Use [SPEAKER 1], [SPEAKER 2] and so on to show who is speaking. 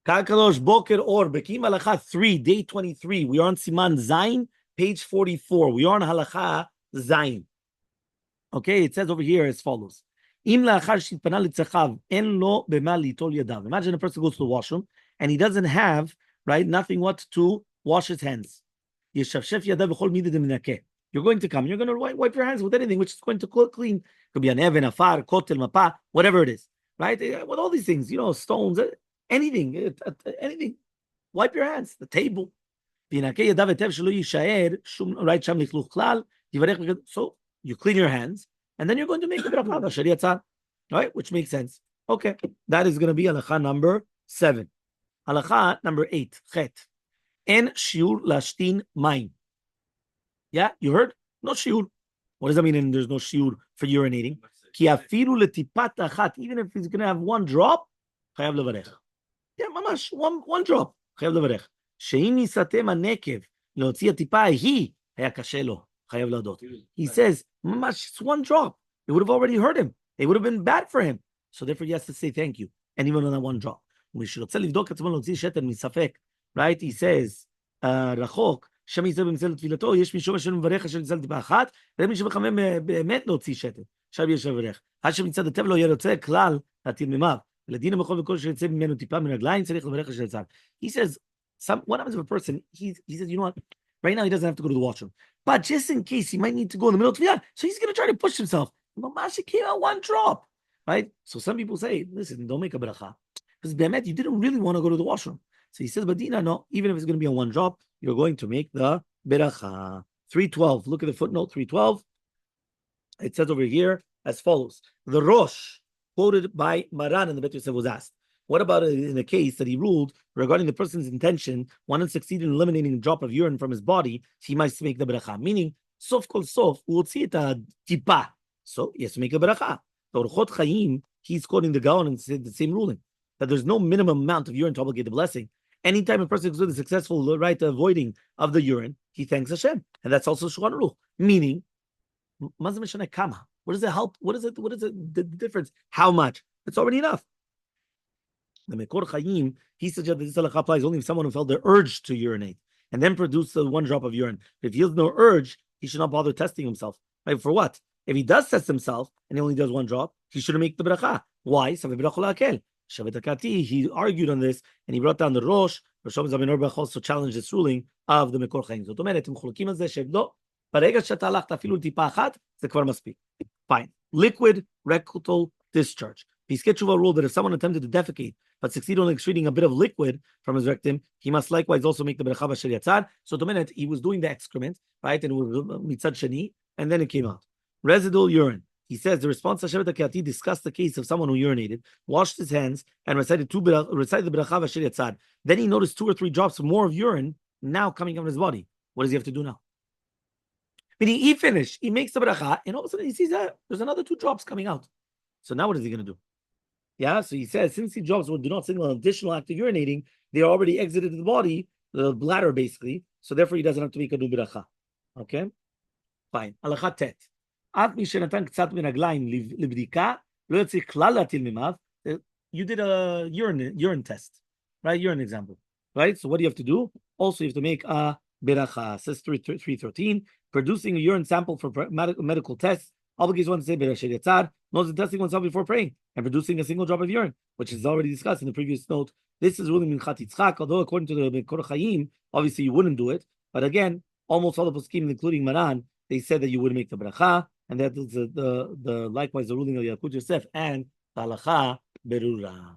[SPEAKER 1] Kakadosh Boker or Bekiim Halacha 3, day 23. We are on Siman Zayin, page 44. We are on Halacha Zayin. Okay, it says over here as follows. Imagine a person goes to the washroom and he doesn't have, right, nothing what to wash his hands. You're going to come, you're going to wipe your hands with anything which is going to clean. It could be an even, a far, kotel, mapa, whatever it is, right? With all these things, stones, anything. Wipe your hands, the table. So you clean your hands, and then you're going to make the Beracha, right? Which makes sense. Okay, that is going to be halacha number 7. Halacha number 8, chet. En shiur lashtin mayim. Yeah, you heard? No shiur. What does that mean? There's no shiur for urinating. Ki afilu letipat achat. Even if he's going to have one drop, chayav levarech. Yeah, mamash, one drop. Chayav levarech. Sheim nisatem hanekev leotzi hatipa hi haya kashe lo. Chayav ladot. He says, mamash, it's one drop. It would have already hurt him. It would have been bad for him. So therefore, he has to say thank you. And even on that one drop. Right? He says, רחוק, שם יצא במצל תפילתו, יש מישהו אשר מברך אשר נצל טיפה אחת, ומי שמחמם באמת להוציא שתן, עכשיו יש לברך. עד שמצד הטבע לא יהיה רוצה כלל להטיל מימיו, ולדין המחול וכל שיצא ממנו טיפה מן הרגליים, צריך לברך אשר יצא. He says, what happens if a person, he says, you know what, right now he doesn't have to go to the washroom, but just in case he might need to go in the middle of tefillah, so he's going to try to push himself. Mamash, came out one drop, right? So some people say, listen, don't make a beracha, because be'emet, you didn't really want to go to the washroom. So he says, Badina, no, even if it's going to be on one drop, you're going to make the Beracha. 312. Look at the footnote, 312. It says over here as follows. The Rosh, quoted by Maran in the Bet Yosef, was asked, what about in the case that he ruled regarding the person's intention, one and succeeded in eliminating a drop of urine from his body, he might make the Beracha. Meaning, sof kol sof, we'll see it a tipa. So he has to make the Beracha. The Orchot Chaim, he's quoting the Gaon and said the same ruling, that there's no minimum amount of urine to obligate the blessing. Anytime a person is doing the successful right avoiding of the urine, he thanks Hashem, and that's also Shulchan Aruch. Meaning, what does it help? What is it? The difference? How much? It's already enough. The Mekor Chaim, he suggests that this halacha applies only if someone who felt the urge to urinate and then produced one drop of urine. If he has no urge, he should not bother testing himself. Right? For what? If he does test himself and he only does one drop, he shouldn't make the beracha. Why? He argued on this and he brought down the Rosh. Rosh Hashanah also challenged this ruling of the Mekor Chaim. Fine. Liquid rectal discharge. Piskei Tshuva ruled that if someone attempted to defecate but succeeded in excreting a bit of liquid from his rectum, he must likewise also make the Beracha b'asher Yatzar. So the minute he was doing the excrement, right, and it was mitzad sheni, and then it came out. Residual urine. He says the response to Shevet HaKehati discussed the case of someone who urinated, washed his hands, and recited the Beracha b'asher Yatzar. Then he noticed 2 or 3 drops more of urine now coming out of his body. What does he have to do now? Meaning he finished, he makes the Beracha, and all of a sudden he sees that there's another 2 drops coming out. So now what is he going to do? Yeah, so he says since these drops do not signal an additional act of urinating, they are already exited the body, the bladder basically, so therefore he doesn't have to make a new Beracha. Okay? Fine. Halacha tet. You did a urine test, right? Urine example, right? So what do you have to do? Also, you have to make a beracha. Says 313, producing a urine sample for medical tests. Obligates one to say Beracha Yatzar, knows the testing oneself before praying, and producing a single drop of urine, which is already discussed in the previous note. This is ruling Minchat Yitzchak, although according to the Mekor Chaim, obviously you wouldn't do it. But again, almost all the poskim, including Maran, they said that you would make the beracha. And that is the likewise the ruling of Yalkut Yosef and Bahalacha Berura.